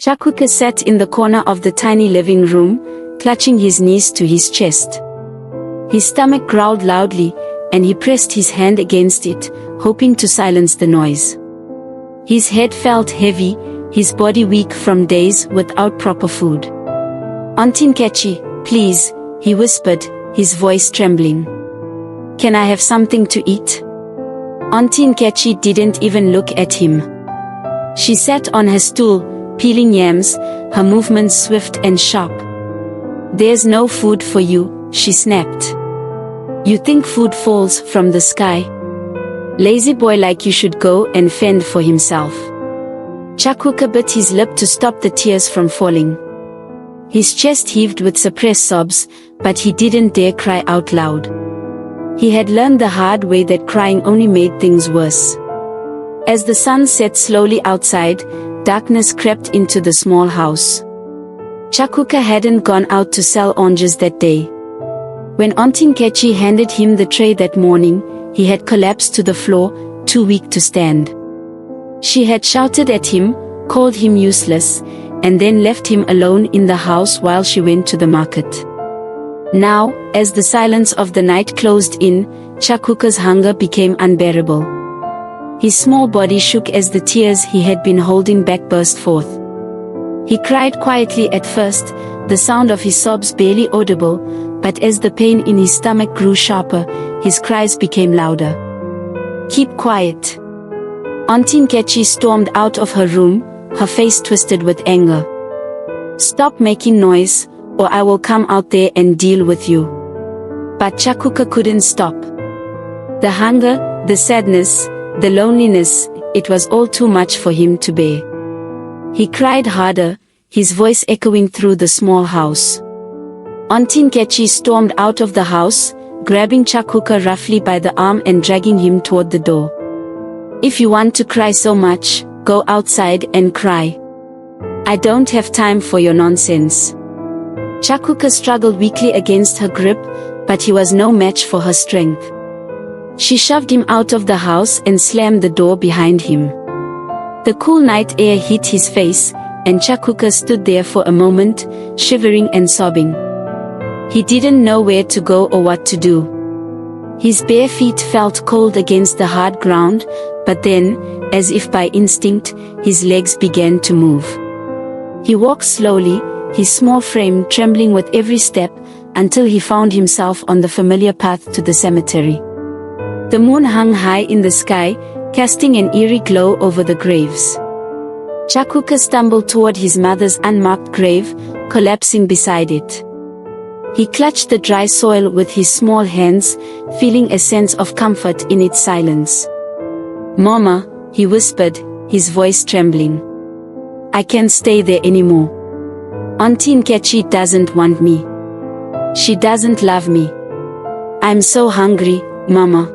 Chukwuka sat in the corner of the tiny living room, clutching his knees to his chest. His stomach growled loudly, and he pressed his hand against it, hoping to silence the noise. His head felt heavy, his body weak from days without proper food. "Auntie Nkechi, please," he whispered, his voice trembling. "Can I have something to eat?" Auntie Nkechi didn't even look at him. She sat on her stool, peeling yams, her movements swift and sharp. "There's no food for you," she snapped. "You think food falls from the sky? Lazy boy like you should go and fend for himself." Chukwuka bit his lip to stop the tears from falling. His chest heaved with suppressed sobs, but he didn't dare cry out loud. He had learned the hard way that crying only made things worse. As the sun set slowly outside, darkness crept into the small house. Chukwuka hadn't gone out to sell oranges that day. When Auntie Nkechi handed him the tray that morning, he had collapsed to the floor, too weak to stand. She had shouted at him, called him useless, and then left him alone in the house while she went to the market. Now, as the silence of the night closed in, Chukwuka's hunger became unbearable. His small body shook as the tears he had been holding back burst forth. He cried quietly at first, the sound of his sobs barely audible, but as the pain in his stomach grew sharper, his cries became louder. "Keep quiet." Auntie Nkechi stormed out of her room, her face twisted with anger. "Stop making noise, or I will come out there and deal with you." But Chukwuka couldn't stop. The hunger, the sadness, the loneliness, it was all too much for him to bear. He cried harder, his voice echoing through the small house. Auntie Nkechi stormed out of the house, grabbing Chukwuka roughly by the arm and dragging him toward the door. "If you want to cry so much, go outside and cry. I don't have time for your nonsense." Chukwuka struggled weakly against her grip, but he was no match for her strength. She shoved him out of the house and slammed the door behind him. The cool night air hit his face, and Chukwuka stood there for a moment, shivering and sobbing. He didn't know where to go or what to do. His bare feet felt cold against the hard ground, but then, as if by instinct, his legs began to move. He walked slowly, his small frame trembling with every step, until he found himself on the familiar path to the cemetery. The moon hung high in the sky, casting an eerie glow over the graves. Chukwuka stumbled toward his mother's unmarked grave, collapsing beside it. He clutched the dry soil with his small hands, feeling a sense of comfort in its silence. "Mama," he whispered, his voice trembling. "I can't stay there anymore. Auntie Nkechi doesn't want me. She doesn't love me. I'm so hungry, Mama.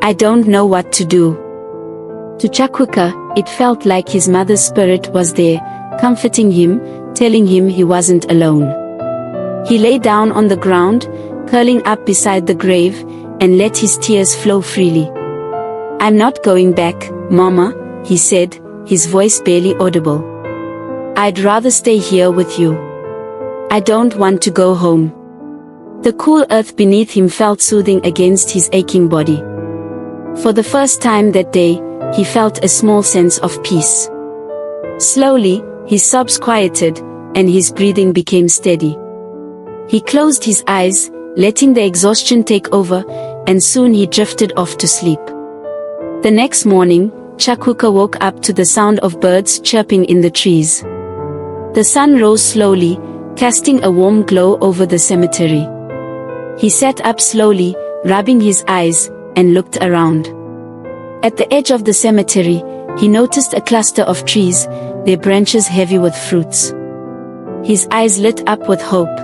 I don't know what to do." To Chukwuka, it felt like his mother's spirit was there, comforting him, telling him he wasn't alone. He lay down on the ground, curling up beside the grave, and let his tears flow freely. "I'm not going back, Mama," he said, his voice barely audible. "I'd rather stay here with you. I don't want to go home." The cool earth beneath him felt soothing against his aching body. For the first time that day, he felt a small sense of peace. Slowly, his sobs quieted, and his breathing became steady. He closed his eyes, letting the exhaustion take over, and soon he drifted off to sleep. The next morning, Chukwuka woke up to the sound of birds chirping in the trees. The sun rose slowly, casting a warm glow over the cemetery. He sat up slowly, rubbing his eyes, and looked around. At the edge of the cemetery, he noticed a cluster of trees, their branches heavy with fruits. His eyes lit up with hope.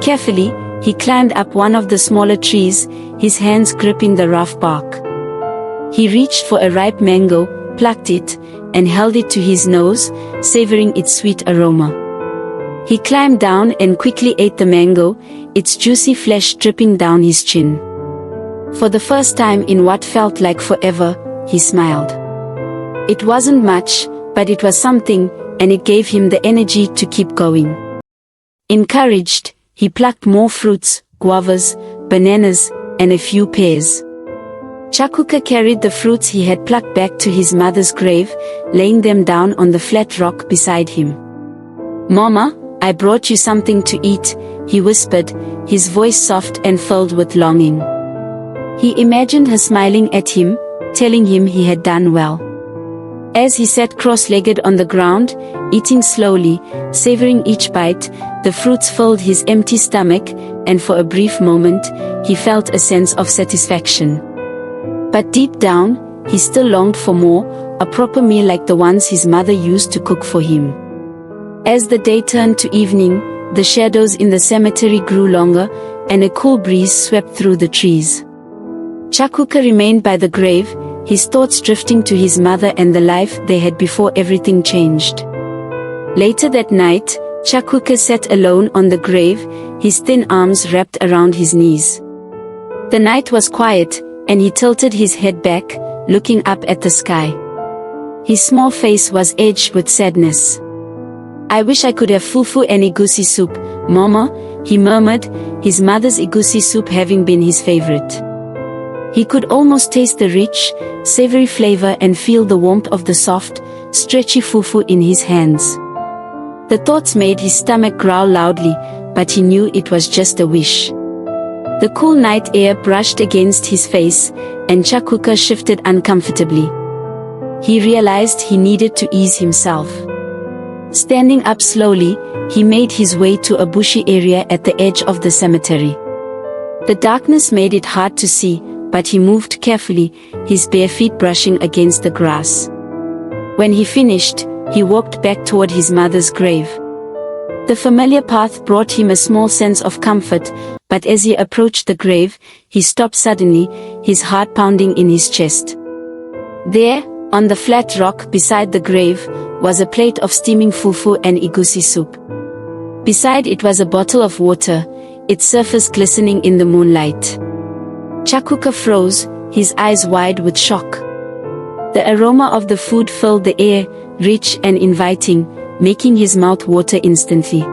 Carefully, he climbed up one of the smaller trees, his hands gripping the rough bark. He reached for a ripe mango, plucked it, and held it to his nose, savoring its sweet aroma. He climbed down and quickly ate the mango, its juicy flesh dripping down his chin. For the first time in what felt like forever, he smiled. It wasn't much, but it was something, and it gave him the energy to keep going. Encouraged, he plucked more fruits, guavas, bananas, and a few pears. Chukwuka carried the fruits he had plucked back to his mother's grave, laying them down on the flat rock beside him. "Mama, I brought you something to eat," he whispered, his voice soft and filled with longing. He imagined her smiling at him, telling him he had done well. As he sat cross-legged on the ground, eating slowly, savoring each bite, the fruits filled his empty stomach, and for a brief moment, he felt a sense of satisfaction. But deep down, he still longed for more, a proper meal like the ones his mother used to cook for him. As the day turned to evening, the shadows in the cemetery grew longer, and a cool breeze swept through the trees. Chukwuka remained by the grave, his thoughts drifting to his mother and the life they had before everything changed. Later that night, Chukwuka sat alone on the grave, his thin arms wrapped around his knees. The night was quiet, and he tilted his head back, looking up at the sky. His small face was edged with sadness. "I wish I could have fufu and egusi soup, Mama," he murmured, his mother's egusi soup having been his favorite. He could almost taste the rich, savory flavor and feel the warmth of the soft, stretchy fufu in his hands. The thoughts made his stomach growl loudly, but he knew it was just a wish. The cool night air brushed against his face, and Chukwuka shifted uncomfortably. He realized he needed to ease himself. Standing up slowly, he made his way to a bushy area at the edge of the cemetery. The darkness made it hard to see, but he moved carefully, his bare feet brushing against the grass. When he finished, he walked back toward his mother's grave. The familiar path brought him a small sense of comfort, but as he approached the grave, he stopped suddenly, his heart pounding in his chest. There, on the flat rock beside the grave, was a plate of steaming fufu and egusi soup. Beside it was a bottle of water, its surface glistening in the moonlight. Chukwuka froze, his eyes wide with shock. The aroma of the food filled the air, rich and inviting, making his mouth water instantly.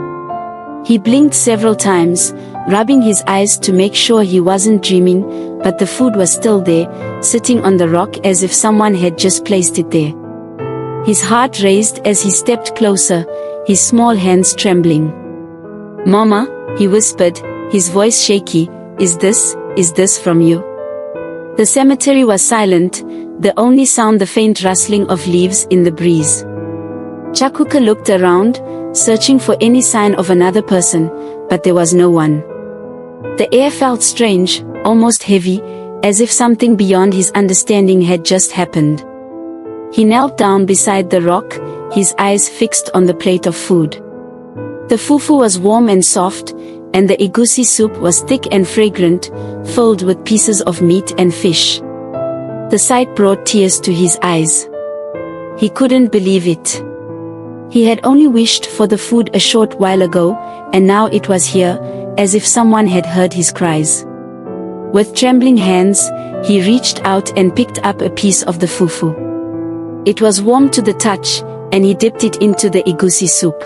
He blinked several times, rubbing his eyes to make sure he wasn't dreaming, but the food was still there, sitting on the rock as if someone had just placed it there. His heart raced as he stepped closer, his small hands trembling. "Mama," he whispered, his voice shaky, is this from you?" The cemetery was silent, the only sound the faint rustling of leaves in the breeze. Chukwuka looked around, searching for any sign of another person, but there was no one. The air felt strange, almost heavy, as if something beyond his understanding had just happened. He knelt down beside the rock, his eyes fixed on the plate of food. The fufu was warm and soft, and the egusi soup was thick and fragrant, filled with pieces of meat and fish. The sight brought tears to his eyes. He couldn't believe it. He had only wished for the food a short while ago, and now it was here, as if someone had heard his cries. With trembling hands, he reached out and picked up a piece of the fufu. It was warm to the touch, and he dipped it into the egusi soup.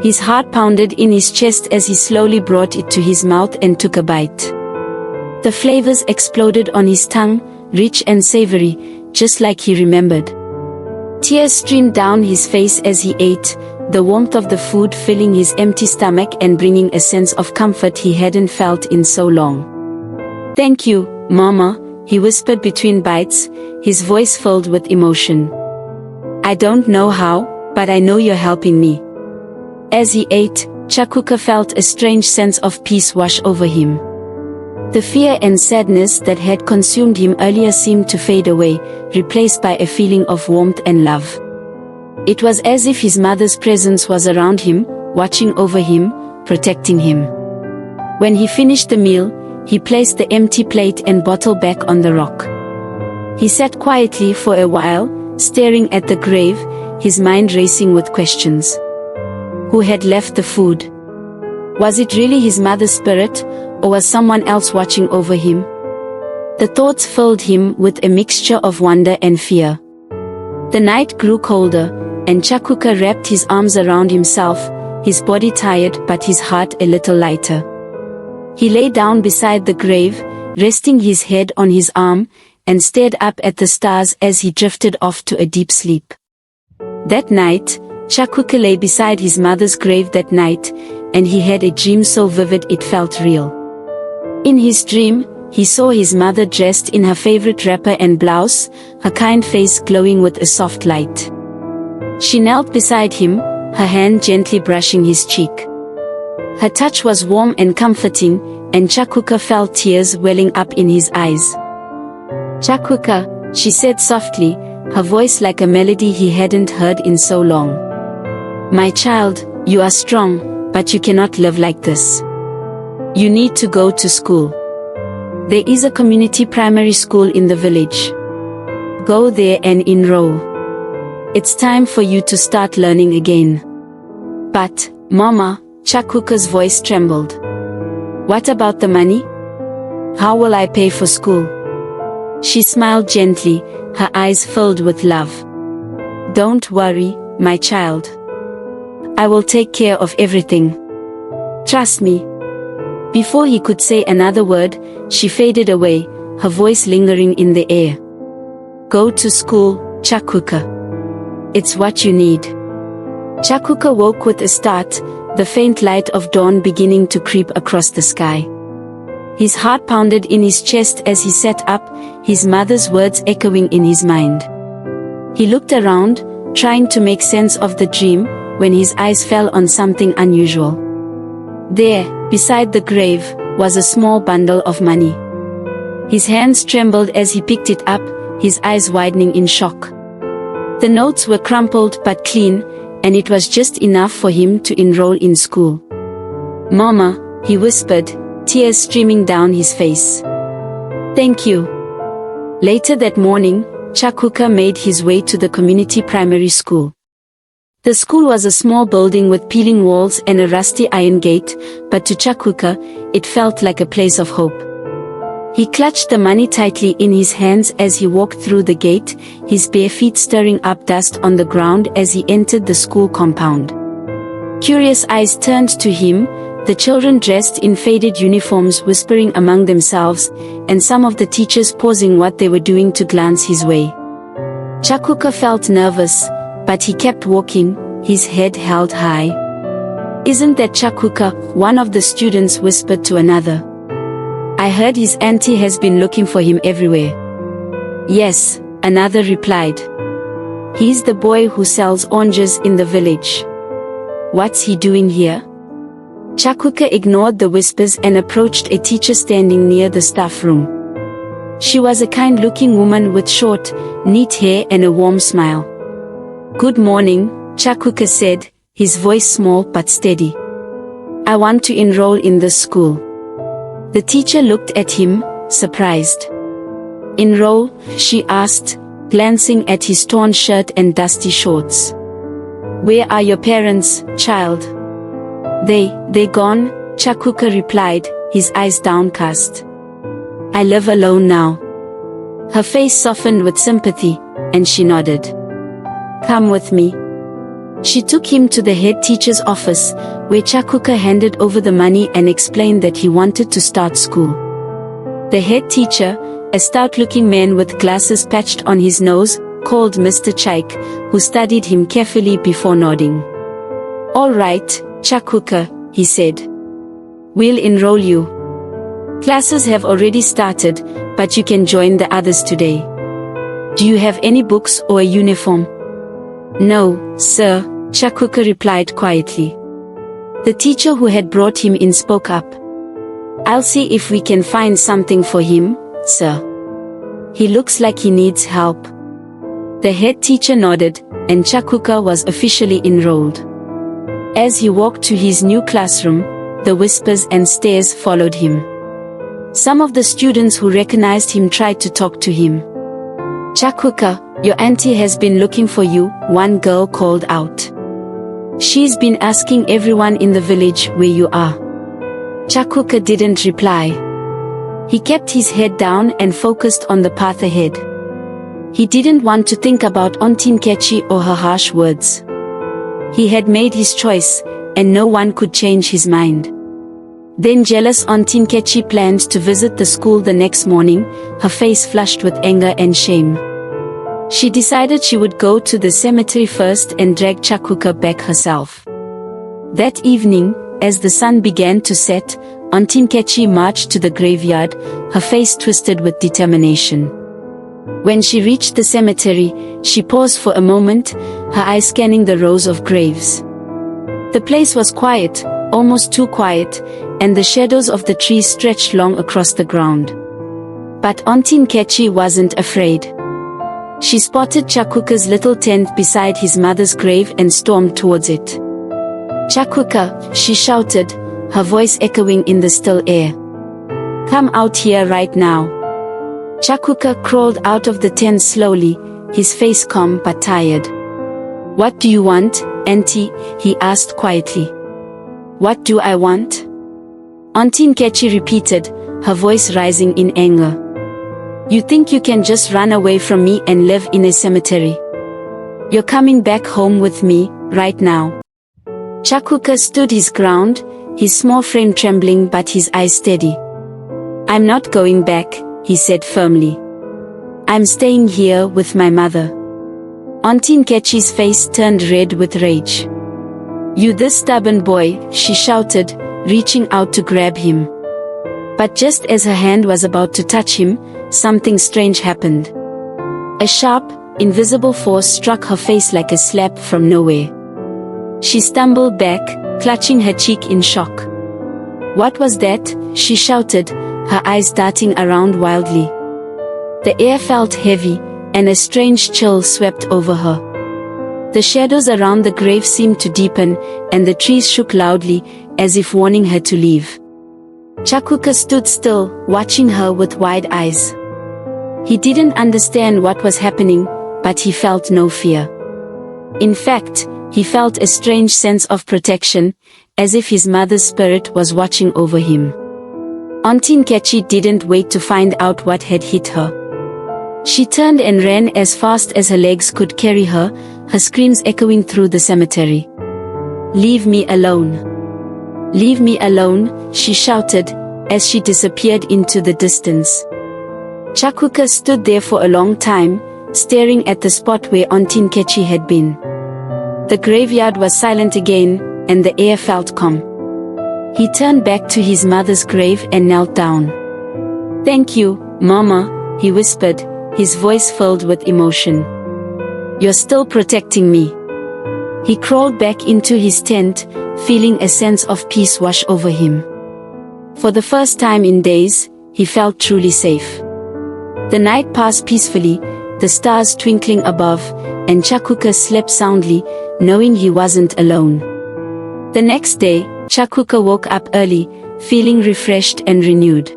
His heart pounded in his chest as he slowly brought it to his mouth and took a bite. The flavors exploded on his tongue, rich and savory, just like he remembered. Tears streamed down his face as he ate, the warmth of the food filling his empty stomach and bringing a sense of comfort he hadn't felt in so long. "Thank you, Mama," he whispered between bites, his voice filled with emotion. "I don't know how, but I know you're helping me." As he ate, Chukwuka felt a strange sense of peace wash over him. The fear and sadness that had consumed him earlier seemed to fade away, replaced by a feeling of warmth and love. It was as if his mother's presence was around him, watching over him, protecting him. When he finished the meal, he placed the empty plate and bottle back on the rock. He sat quietly for a while, staring at the grave, his mind racing with questions. Who had left the food? Was it really his mother's spirit, or was someone else watching over him? The thoughts filled him with a mixture of wonder and fear. The night grew colder, and Chukwuka wrapped his arms around himself, his body tired but his heart a little lighter. He lay down beside the grave, resting his head on his arm, and stared up at the stars as he drifted off to a deep sleep. That night, Chukwuka lay beside his mother's grave that night, and he had a dream so vivid it felt real. In his dream, he saw his mother dressed in her favorite wrapper and blouse, her kind face glowing with a soft light. She knelt beside him, her hand gently brushing his cheek. Her touch was warm and comforting, and Chukwuka felt tears welling up in his eyes. "Chukwuka," she said softly, her voice like a melody he hadn't heard in so long. "My child, you are strong, but you cannot live like this. You need to go to school. There is a community primary school in the village. Go there and enroll. It's time for you to start learning again." "But, Mama," Chukwuka's voice trembled. "What about the money? How will I pay for school?" She smiled gently, her eyes filled with love. "Don't worry, my child. I will take care of everything. Trust me." Before he could say another word, she faded away, her voice lingering in the air. "Go to school, Chukwuka. It's what you need." Chukwuka woke with a start, the faint light of dawn beginning to creep across the sky. His heart pounded in his chest as he sat up, his mother's words echoing in his mind. He looked around, trying to make sense of the dream, when his eyes fell on something unusual. There, beside the grave, was a small bundle of money. His hands trembled as he picked it up, his eyes widening in shock. The notes were crumpled but clean, and it was just enough for him to enroll in school. "Mama," he whispered, tears streaming down his face. "Thank you." Later that morning, Chukwuka made his way to the community primary school. The school was a small building with peeling walls and a rusty iron gate, but to Chukwuka, it felt like a place of hope. He clutched the money tightly in his hands as he walked through the gate, his bare feet stirring up dust on the ground as he entered the school compound. Curious eyes turned to him, the children dressed in faded uniforms whispering among themselves, and some of the teachers pausing what they were doing to glance his way. Chukwuka felt nervous, but he kept walking, his head held high. "Isn't that Chukwuka?" one of the students whispered to another. "I heard his auntie has been looking for him everywhere." "Yes," another replied. "He's the boy who sells oranges in the village. What's he doing here?" Chukwuka ignored the whispers and approached a teacher standing near the staff room. She was a kind-looking woman with short, neat hair and a warm smile. "Good morning," Chukwuka said, his voice small but steady. "I want to enroll in this school." The teacher looked at him, surprised. "Enroll?" she asked, glancing at his torn shirt and dusty shorts. "Where are your parents, child?" They're gone," Chukwuka replied, his eyes downcast. "I live alone now." Her face softened with sympathy, and she nodded. "Come with me." She took him to the head teacher's office, where Chukwuka handed over the money and explained that he wanted to start school. The head teacher, a stout-looking man with glasses patched on his nose, called Mr. Chaik, who studied him carefully before nodding. "All right, Chukwuka," he said. "We'll enroll you. Classes have already started, but you can join the others today. Do you have any books or a uniform?" "No, sir," Chukwuka replied quietly. The teacher who had brought him in spoke up. "I'll see if we can find something for him, sir. He looks like he needs help." The head teacher nodded, and Chukwuka was officially enrolled. As he walked to his new classroom, the whispers and stares followed him. Some of the students who recognized him tried to talk to him. "Chukwuka, your auntie has been looking for you," one girl called out. "She's been asking everyone in the village where you are." Chukwuka didn't reply. He kept his head down and focused on the path ahead. He didn't want to think about Auntie Nkechi or her harsh words. He had made his choice, and no one could change his mind. Then jealous Auntie Nkechi planned to visit the school the next morning, her face flushed with anger and shame. She decided she would go to the cemetery first and drag Chukwuka back herself. That evening, as the sun began to set, Auntie Nkechi marched to the graveyard, her face twisted with determination. When she reached the cemetery, she paused for a moment, her eyes scanning the rows of graves. The place was quiet, almost too quiet, and the shadows of the trees stretched long across the ground. But Auntie Nkechi wasn't afraid. She spotted Chukwuka's little tent beside his mother's grave and stormed towards it. "Chukwuka," she shouted, her voice echoing in the still air. "Come out here right now." Chukwuka crawled out of the tent slowly, his face calm but tired. "What do you want, Auntie?" he asked quietly. "What do I want?" Auntie Nkechi repeated, her voice rising in anger. "You think you can just run away from me and live in a cemetery? You're coming back home with me, right now." Chukwuka stood his ground, his small frame trembling but his eyes steady. "I'm not going back," he said firmly. "I'm staying here with my mother." Auntie Nkechi's face turned red with rage. "You this stubborn boy," she shouted, reaching out to grab him. But just as her hand was about to touch him, something strange happened. A sharp, invisible force struck her face like a slap from nowhere. She stumbled back, clutching her cheek in shock. "What was that?" she shouted, her eyes darting around wildly. The air felt heavy, and a strange chill swept over her. The shadows around the grave seemed to deepen, and the trees shook loudly, as if warning her to leave. Chukwuka stood still, watching her with wide eyes. He didn't understand what was happening, but he felt no fear. In fact, he felt a strange sense of protection, as if his mother's spirit was watching over him. Auntie Nkechi didn't wait to find out what had hit her. She turned and ran as fast as her legs could carry her, her screams echoing through the cemetery. "Leave me alone! Leave me alone!" she shouted, as she disappeared into the distance. Chukwuka stood there for a long time, staring at the spot where Auntie Nkechi had been. The graveyard was silent again, and the air felt calm. He turned back to his mother's grave and knelt down. "Thank you, Mama," he whispered, his voice filled with emotion. "You're still protecting me." He crawled back into his tent, feeling a sense of peace wash over him. For the first time in days, he felt truly safe. The night passed peacefully, the stars twinkling above, and Chukwuka slept soundly, knowing he wasn't alone. The next day, Chukwuka woke up early, feeling refreshed and renewed.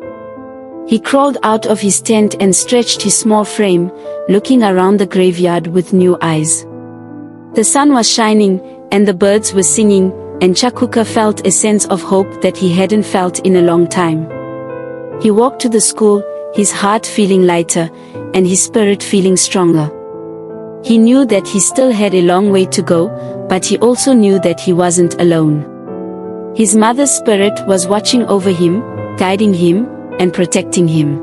He crawled out of his tent and stretched his small frame, looking around the graveyard with new eyes. The sun was shining, and the birds were singing, and Chukwuka felt a sense of hope that he hadn't felt in a long time. He walked to the school, his heart feeling lighter, and his spirit feeling stronger. He knew that he still had a long way to go, but he also knew that he wasn't alone. His mother's spirit was watching over him, guiding him, and protecting him.